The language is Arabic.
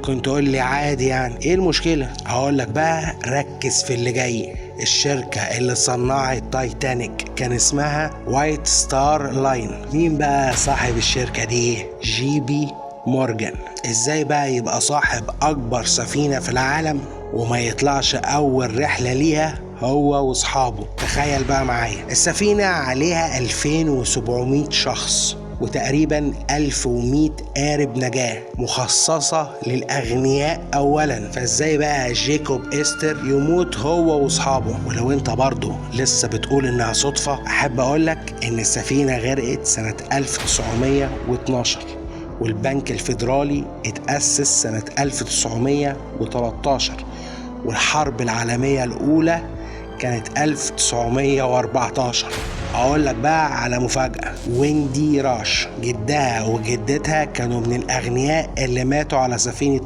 ممكن تقول لي عادي، يعني ايه المشكلة؟ هقول لك بقى، ركز في اللي جاي. الشركة اللي صنعت تايتانيك كان اسمها وايت ستار لاين. مين بقى صاحب الشركة دي؟ جي بي مورجان. ازاي بقى يبقى صاحب اكبر سفينة في العالم وما يطلعش اول رحلة ليها هو واصحابه؟ تخيل بقى معايا، السفينة عليها 2700 شخص وتقريبا 1100 قارب نجاة مخصصة للأغنياء أولا. فازاي بقى جيكوب إستر يموت هو واصحابه؟ ولو انت برضو لسه بتقول انها صدفة، احب اقولك ان السفينة غرقت سنة 1912 والبنك الفيدرالي اتأسس سنة 1913 والحرب العالمية الأولى كانت 1914. اقول لك بقى على مفاجأة، ويندي راش جدها وجدتها كانوا من الأغنياء اللي ماتوا على سفينة